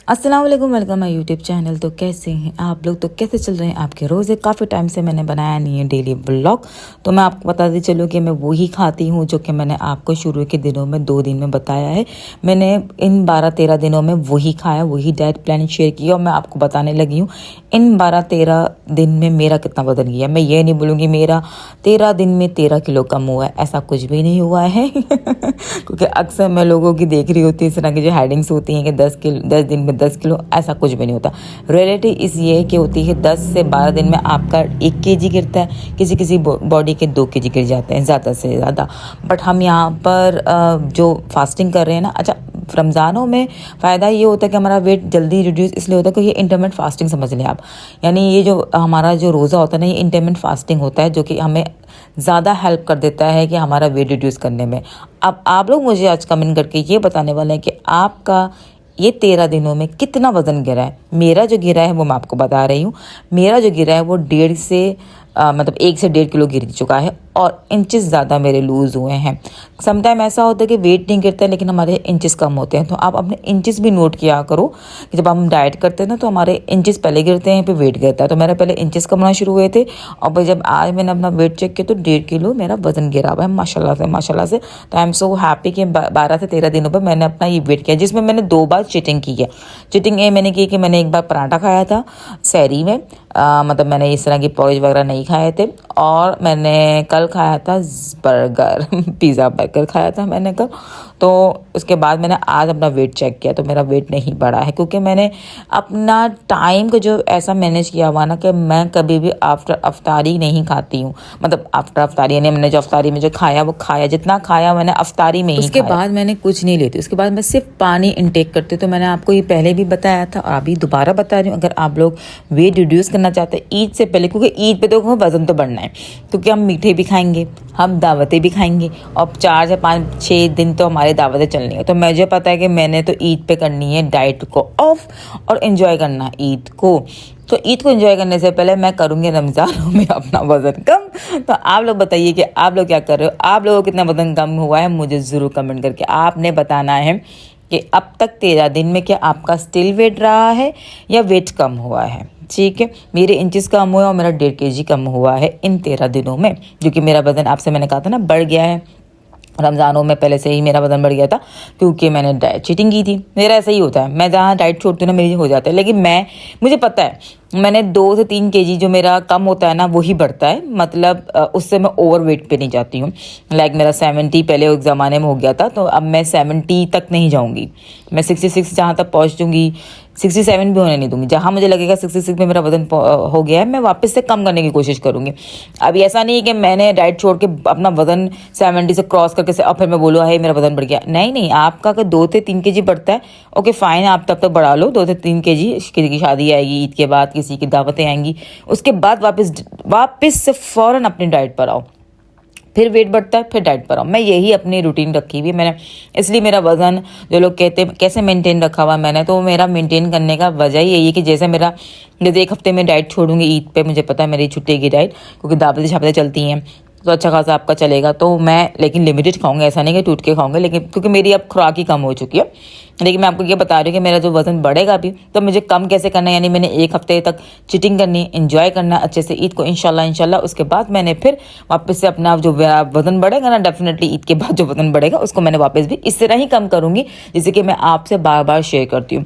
अस्सलाम वालेकुम, welcome my YouTube channel. तो कैसे हैं आप लोग? तो कैसे चल रहे हैं आपके रोज़े? काफ़ी टाइम से मैंने बनाया नहीं है डेली ब्लॉग, तो मैं आपको बताती चलूँ कि मैं वही खाती हूँ जो कि मैंने आपको शुरू के दिनों में 2 दिन में बताया है। मैंने इन 12-13 दिनों में वही खाया, वही डाइट प्लान शेयर किया और मैं आपको बताने लगी हूँ इन 12-13 दिन में मेरा कितना वजन गया। मैं ये नहीं बोलूँगी मेरा 13 दिन में 13 किलो कम हुआ है, ऐसा कुछ भी नहीं हुआ है क्योंकि अक्सर मैं लोगों की देख रही होती हूँ इस तरह की जो हेडिंग्स होती हैं कि 10 दिन में 10 किलो, ऐसा कुछ भी नहीं होता। रियलिटी इस ये कि होती है 10 से 12 दिन में आपका 1 kg गिरता है, किसी किसी बॉडी के 2 kg गिर जाते हैं ज़्यादा से ज़्यादा। बट हम यहाँ पर जो फास्टिंग कर रहे हैं ना, अच्छा रमज़ानों में फ़ायदा ये होता है कि हमारा वेट जल्दी रिड्यूस इसलिए होता है कि ये इंटरमिटेंट फास्टिंग समझ लें आप। यानी ये जो हमारा जो रोज़ा होता है ना, ये इंटरमिटेंट फास्टिंग होता है जो कि हमें ज़्यादा हेल्प कर देता है कि हमारा वेट रिड्यूस करने में। अब आप लोग मुझे आज कमेंट करके ये बताने वाले हैं कि आपका ये 13 दिनों में कितना वज़न गिरा है। मेरा जो गिरा है वो मैं आपको बता रही हूँ। मेरा जो गिरा है वो 1 से 1.5 किलो गिर चुका है और इंचेस ज़्यादा मेरे लूज़ हुए हैं। समटाइम ऐसा होता है कि वेट नहीं गिरता है लेकिन हमारे इंचेस कम होते हैं, तो आप अपने इंचेस भी नोट किया करो कि जब हम डाइट करते हैं ना तो हमारे इंचेस पहले गिरते हैं फिर वेट गिरता है। तो मेरे पहले इंचेस कम होना शुरू हुए थे और भाई जब आज मैंने अपना वेट चेक किया तो 1.5 किलो मेरा वजन गिरा हुआ है माशाल्लाह से। तो आई एम सो हैप्पी कि 12 से 13 दिनों पर मैंने अपना ये वेट किया, जिसमें मैंने 2 बार चीटिंग की है। चीटिंग ये मैंने की कि मैंने एक बार पराठा खाया था सहरी में, मतलब मैंने इस तरह की पॉज वगैरह नहीं खाए थे, और मैंने कल खाया था बर्गर पिज़्ज़ा बर्गर खाया था मैंने कल। तो उसके बाद मैंने आज अपना वेट चेक किया तो मेरा वेट नहीं बढ़ा है, क्योंकि मैंने अपना टाइम को जो ऐसा मैनेज किया हुआ ना कि मैं कभी भी आफ्टर अफ्तारी नहीं खाती हूँ। मतलब आफ्टर अफ्तारी यानी मैंने जो अफ्तारी में जो खाया वो खाया, जितना खाया मैंने अफ्तारी में ही उसके बाद मैंने कुछ नहीं लेती। उसके बाद मैं सिर्फ पानी इनटेक करती हूँ। तो मैंने आपको ये पहले भी बताया था और अभी दोबारा बता रही हूँ, अगर आप लोग वेट रिड्यूस करना चाहते हैं ईद से पहले, क्योंकि ईद पे तो वजन तो बढ़ना है, क्योंकि हम मीठे भी खाएंगे, हम दावतें भी खाएंगे और 4 से 5-6 दिन तो हमारी दावतें चलनी है। तो मुझे पता है कि मैंने तो ईद पे करनी है डाइट को ऑफ और एंजॉय करना ईद को। तो ईद को एंजॉय करने से पहले मैं करूँगी रमज़ानों में अपना वज़न कम। तो आप लोग बताइए कि आप लोग क्या कर रहे हो, आप लोगों को कितना वज़न कम हुआ है, मुझे ज़रूर कमेंट करके आपने बताना है कि अब तक 13 दिन में क्या आपका स्टिल वेट रहा है या वेट कम हुआ है। ठीक है, मेरे इंचेस कम हुए और मेरा 1.5 kg कम हुआ है इन 13 दिनों में, क्योंकि मेरा वज़न आपसे मैंने कहा था ना बढ़ गया है। रमज़ानों में पहले से ही मेरा वज़न बढ़ गया था क्योंकि मैंने डाइट चीटिंग की थी। मेरा ऐसा ही होता है, मैं जहाँ डाइट छोड़ती हूँ ना मेरी हो जाता है, लेकिन मुझे पता है मैंने 2 से 3 kg जो मेरा कम होता है ना वही बढ़ता है। मतलब उससे मैं ओवर वेट पे नहीं जाती हूँ। लाइक मेरा 70 पहले एक ज़माने में हो गया था, तो अब मैं 70 तक नहीं जाऊँगी, मैं 66 जहाँ तक पहुँच दूँगी, 67 भी होने नहीं दूंगी। जहाँ मुझे लगेगा 66 में मेरा वजन हो गया है मैं वापस से कम करने की कोशिश करूँगी। अभी ऐसा नहीं है कि मैंने डाइट छोड़ के अपना वजन 70 से क्रॉस करके से अब फिर मैं बोलूँ है मेरा वजन बढ़ गया। नहीं, आपका अगर 2 से 3 kg बढ़ता है ओके फाइन, आप तब तक बढ़ा लो 2 से 3 kg। किसी की शादी आएगी, ईद के बाद किसी की दावतें आएंगी, उसके बाद वापस से फ़ौरन अपनी डाइट पर आओ, फिर वेट बढ़ता है फिर डाइट पर आओ। मैं यही अपनी रूटीन रखी हुई है मैंने, इसलिए मेरा वज़न जो लोग कहते हैं कैसे मेंटेन रखा हुआ मैंने, तो मेरा मेंटेन करने का वजह ही यही है कि जैसे 1 हफ्ते में डाइट छोड़ूंगी ईद पे, मुझे पता है मेरी छुट्टी की डाइट, क्योंकि दावतें शावतें चलती हैं तो अच्छा खासा आपका चलेगा। तो मैं लेकिन लिमिटेड खाऊंगा, ऐसा नहीं कि टूट के खाऊंगा, लेकिन क्योंकि मेरी अब खुराक ही कम हो चुकी है। लेकिन मैं आपको ये बता रही हूँ कि मेरा जो वज़न बढ़ेगा भी तो मुझे कम कैसे करना है। यानी मैंने 1 हफ्ते तक चीटिंग करनी है, एंजॉय करना है अच्छे से ईद को इंशाल्लाह। उसके बाद मैंने फिर वापस से अपना जो वज़न बढ़ेगा ना, डेफिनेटली ईद के बाद जो वज़न बढ़ेगा उसको मैंने वापस भी इस तरह ही कम करूँगी, जैसे कि मैं आपसे बार बार शेयर करती हूँ।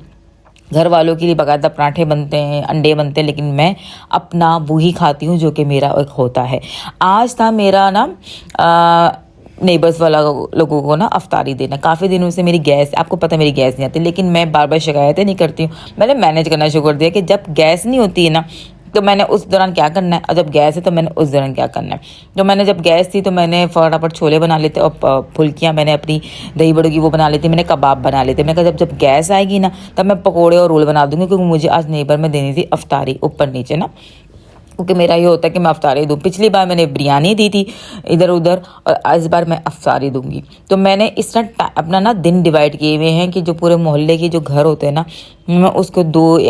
घर वालों के लिए बाकायदा पराठे बनते हैं, अंडे बनते हैं, लेकिन मैं अपना वही खाती हूँ जो कि मेरा एक होता है। आज था मेरा ना नेबर्स वाला लोगों को ना अफ्तारी देना। काफ़ी दिनों से मेरी गैस, आपको पता है मेरी गैस नहीं आती, लेकिन मैं बार बार शिकायतें नहीं करती हूँ। मैंने मैनेज करना शुरू कर दिया कि जब गैस नहीं होती है ना तो मैंने उस दौरान क्या करना है, और जब गैस है तो मैंने उस दौरान क्या करना है। तो मैंने जब गैस थी तो मैंने फटाफट छोले बना लेते और फुल्कियाँ मैंने अपनी दही बड़ों की वो बना लेती, मैंने कबाब बना लेते। मैंने कहा जब गैस आएगी ना तब मैं पकोड़े और रोल बना दूँगी, क्योंकि मुझे आज नेबर में देनी थी अफ्तारी ऊपर नीचे ना, क्योंकि मेरा ये होता है कि मैं अफ्तारी दूँ। पिछली बार मैंने बिरयानी दी थी इधर उधर और इस बार मैं अफ्तारी दूँगी। तो मैंने इस तरह अपना ना दिन डिवाइड किए हुए हैं कि जो पूरे मोहल्ले के जो घर होते हैं ना मैं उसको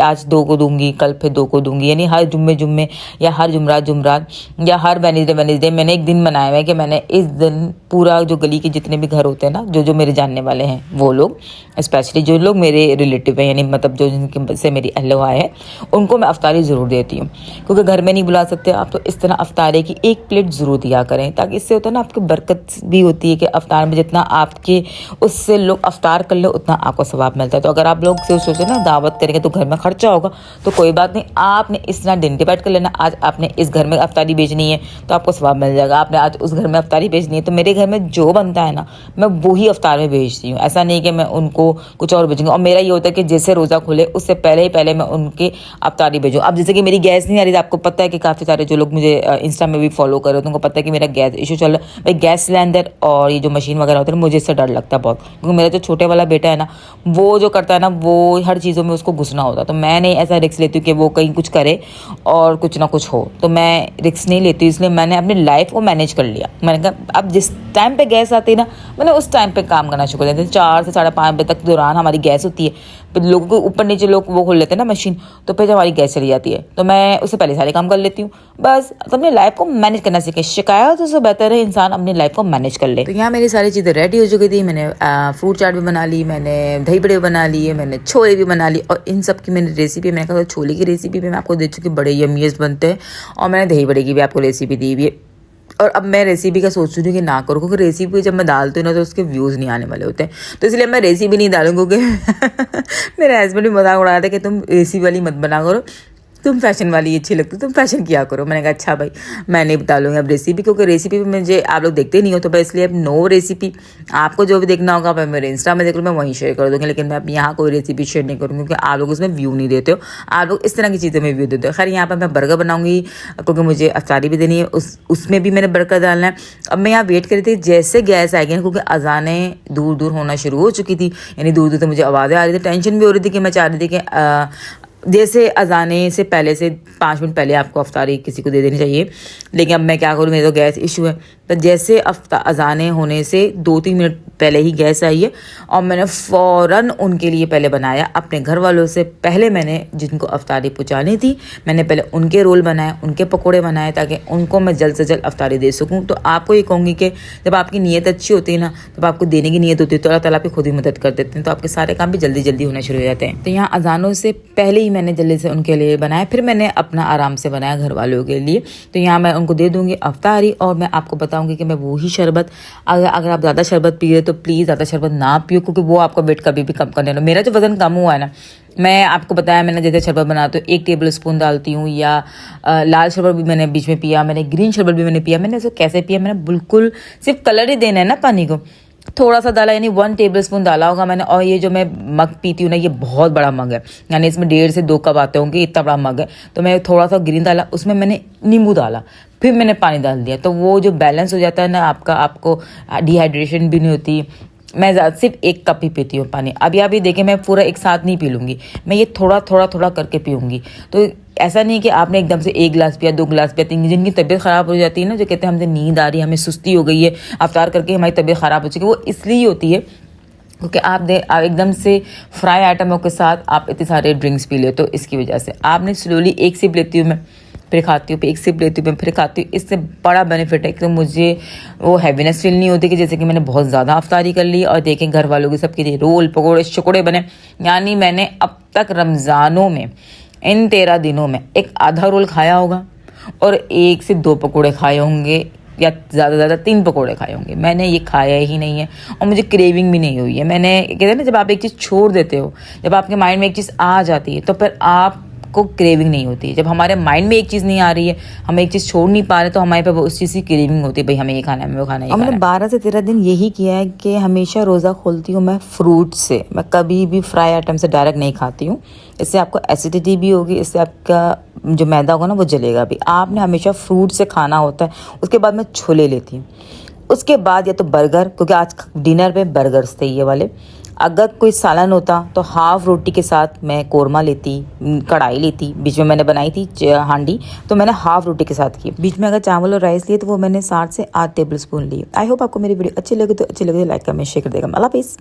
आज 2 को दूंगी, कल फिर 2 को दूंगी, यानी हर जुम्मे या हर जुमरात या हर वेडनेसडे मैंने एक दिन बनाया हुआ है कि मैंने इस दिन पूरा जो गली के जितने भी घर होते हैं ना, जो मेरे जानने वाले हैं वो लोग, स्पेशली जो लोग मेरे रिलेटिव हैं, यानी मतलब जो जिनके से मेरी अल्लाह है, उनको मैं अफ्तारी ज़रूर देती हूँ। क्योंकि घर में नहीं बुला सकते आप, तो इस तरह अफ्तारी की एक प्लेट ज़रूर दिया करें, ताकि इससे होता है ना आपकी बरकत भी होती है कि अफ्तार में जितना आपके उससे लोग अफ्तार कर ले उतना आपको सवाब मिलता है। तो अगर आप लोग से सोचो ना दावत करेंगे तो घर में खर्चा होगा, तो कोई बात नहीं, आपने इस तरह दिन डिवाइड कर लेना। आज आपने इस घर में अफ्तारी भेजनी है तो आपको सवाब मिल जाएगा, आपने आज उस घर में अफ्तारी भेजनी है तो मेरे घर में जो बनता है ना मैं वही अफ्तार में भेजती हूँ। ऐसा नहीं कि मैं उनको कुछ और भेजूँगी। और मेरा ये होता है कि जैसे रोज़ा खुले उससे पहले मैं उनके अफ्तारी भेजूँ। अब जैसे कि मेरी गैस नहीं आ रही, आपको पता है कि काफ़ी सारे जो लोग मुझे इंस्टा में भी फॉलो कर रहे हो तो उनको पता है कि मेरा गैस इशू चल रहा है। भाई गैस सिलेंडर और ये जो मशीन वगैरह होता है मुझे इससे डर लगता है बहुत, क्योंकि मेरा जो छोटे वाला बेटा है ना वो जो करता है ना वो हर चीज़ों में उसको घुसना होता है। तो मैं नहीं ऐसा रिस्क लेती हूँ कि वो कहीं कुछ करे और कुछ ना कुछ हो, तो मैं रिस्क नहीं लेती। इसलिए मैंने अपनी लाइफ को मैनेज कर लिया। मैंने कहा अब जिस टाइम पे गैस आती है ना मैंने उस टाइम पे काम करना शुरू कर दिया। 4 से 5:30 बजे तक दौरान हमारी गैस होती है, फिर लोगों को ऊपर नीचे लोग वो खोल लेते हैं ना मशीन, तो फिर जब हमारी गैस चली जाती है तो मैं उससे पहले सारे काम कर लेती हूँ। बस तो अपनी लाइफ को मैनेज करना सीखे। शिकायत उससे बेहतर है इंसान अपनी लाइफ को मैनेज कर ले। तो यहाँ मेरी सारी चीज़ें रेडी हो चुकी थी। मैंने फ्रूट चाट भी बना ली, मैंने दही बड़े बना लिए, मैंने छोले भी बना ली, और इन सब की मैंने रेसिपी, मैंने कहा छोले की रेसिपी भी मैं आपको दे चुकी, बड़े यमीज़ बनते हैं, और मैंने दही बड़े की भी आपको रेसिपी दी हुई है। और अब मैं रेसिपी का सोच रही हूँ कि ना करूँ, क्योंकि रेसिपी जब मैं डालती हूँ ना तो उसके व्यूज़ नहीं आने वाले होते हैं, तो इसलिए मैं रेसिपी नहीं डालूँ। क्योंकि मेरे हस्बैंड भी मजाक उड़ाया था कि तुम रेसिपी वाली मत बना करो, तुम फैशन वाली अच्छी लगती, तुम फैशन किया करो। मैंने कहा अच्छा भाई मैं नहीं बता लूँगी अब रेसिपी, क्योंकि रेसिपी भी मुझे आप लोग देखते नहीं हो, तो बस इसलिए अब नो रेसिपी। आपको जो भी देखना होगा मैं मेरे इंस्टा में देख लूँ, मैं वहीं शेयर कर दूँगी, लेकिन मैं अब यहाँ कोई रेसिपी शेयर नहीं करूँगी क्योंकि आप लोग उसमें व्यू नहीं देते हो, आप लोग इस तरह की चीज़ों में व्यू देते हो। खैर यहाँ पर मैं बर्गर बनाऊँगी क्योंकि मुझे अफ्तारी भी देनी है, उसमें भी मैंने बर्गर डालना है। अब मैं यहाँ वेट कर रही थी जैसे गैस आएगी ना, क्योंकि अजानें दूर दूर होना शुरू हो चुकी थी, यानी दूर दूर तो मुझे आवाज़ें आ रही थी। टेंशन भी हो रही थी कि मैं चाह रही थी कि जैसे अजाने से पहले से 5 मिनट पहले आपको अफ्तारी किसी को दे देनी चाहिए, लेकिन अब मैं क्या करूँ, मेरे तो गैस इशू है। तो जैसे अजाने होने से 2-3 मिनट पहले ही गैस आई है, और मैंने फ़ौरन उनके लिए पहले बनाया। अपने घर वालों से पहले मैंने जिनको अफ्तारी पहुँचानी थी मैंने पहले उनके रोल बनाए, उनके पकौड़े बनाए, ताकि उनको मैं जल्द से जल्द अफ्तारी दे सकूँ। तो आपको ये कहूँगी कि जब आपकी नीयत अच्छी होती है ना, जब आपको देने की नीयत होती है तो अल्लाह ताला आपकी खुद ही मदद कर देते हैं, तो आपके सारे काम भी जल्दी जल्दी होने शुरू हो जाते हैं। तो यहाँ अजानों से पहले ही मैंने जल्दी से उनके लिए बनाया, फिर मैंने अपना आराम से बनाया घर वालों के लिए। तो यहाँ मैं उनको दे दूँगी अफ्तारी, और मैं आपको बताऊँगी कि मैं वही शरबत, अगर आप ज़्यादा शरबत पी रहे तो प्लीज़ ज़्यादा शरबत ना पियो, क्योंकि वो आपका वेट कभी भी कम करने लो। मेरा जो वज़न कम हुआ है ना, मैं आपको बताया मैंने जैसे शरबत बनाती हूँ 1 टेबल स्पून डालती हूँ, या लाल शरबत भी मैंने बीच में पिया, मैंने ग्रीन शरबत भी मैंने पिया। मैंने उसको कैसे पिया, मैंने बिल्कुल सिर्फ कलर ही देना है ना पानी को, थोड़ा सा डाला, यानी 1 टेबल स्पून डाला होगा मैंने। और ये जो मैं मग पीती हूँ ना, ये बहुत बड़ा मग है, यानी इसमें 1.5 से 2 कप आते होंगे, इतना बड़ा मग है। तो मैं थोड़ा सा ग्रीन डाला, उसमें मैंने नींबू डाला, फिर मैंने पानी डाल दिया, तो वो जो बैलेंस हो जाता है ना आपको डिहाइड्रेशन भी नहीं होती। मैं सिर्फ 1 कप ही पीती हूँ पानी। अभी आप ये देखें मैं पूरा एक साथ नहीं पी लूँगी, मैं ये थोड़ा करके पीऊँगी। तो ऐसा नहीं कि आपने एकदम से 1 गिलास पिया, 2 गिलास पिया, 3, जिनकी तबीयत ख़राब हो जाती है ना, जो कहते हैं हमसे नींद आ रही है, हमें सुस्ती हो गई है, अफ्तार करके हमारी तबीयत ख़राब हो चुकी है, वो इसलिए होती है क्योंकि आप एकदम से फ्राई आइटमों के साथ आप इतने सारे ड्रिंक्स पी ले, तो इसकी वजह से आपने स्लोली 1 सिप लेती हूँ मैं, फिर खाती हूँ, फिर 1 सिप लेती हूँ मैं, फिर खाती हूँ। इससे बड़ा बेनिफिट है कि मुझे वो हैवीनेस फील नहीं होती कि जैसे कि मैंने बहुत ज़्यादा अफ्तारी कर ली। और देखें घर वालों के सबके लिए रोल पकौड़े शकौड़े बने, यानी मैंने अब तक रमज़ानों में इन 13 दिनों में एक आधा रोल खाया होगा और 1 से 2 पकौड़े खाए होंगे, या ज़्यादा 3 पकौड़े खाए होंगे। मैंने ये खाया ही नहीं है और मुझे क्रेविंग भी नहीं हुई है। मैंने कहते हैं ना, जब आप एक चीज़ छोड़ देते हो, जब आपके माइंड में एक चीज़ आ जाती है तो फिर आपको क्रेविंग नहीं होती। जब हमारे माइंड में एक चीज़ नहीं आ रही है, हम एक चीज़ छोड़ नहीं पा रहे, तो हमारे पे उस चीज़ की क्रेविंग होती है, भाई हमें ये खाना है, हमें वो खाना है। मैंने 12 से 13 दिन यही किया है कि हमेशा रोज़ा खोलती हूँ मैं फ्रूट से। मैं कभी भी फ्राई आइटम से डायरेक्ट नहीं खाती हूँ, इससे आपको एसिडिटी भी होगी, इससे आपका जो मैदा होगा ना वो जलेगा भी। आपने हमेशा फ्रूट से खाना होता है। उसके बाद मैं छोले लेती हूँ, उसके बाद या तो बर्गर, क्योंकि आज डिनर पे बर्गर्स थे ये वाले। अगर कोई सालन होता तो हाफ रोटी के साथ मैं कोरमा लेती, कढ़ाई लेती, बीच में मैंने बनाई थी हांडी, तो मैंने हाफ रोटी के साथ की। बीच में अगर चावल और राइस लिए तो वो मैंने 7 से 8 टेबल स्पून लिए। आई होप आपको मेरी वीडियो अच्छी लगे तो लाइक कमेंट शेयर कर देगा। अल्लाह हाफिज़।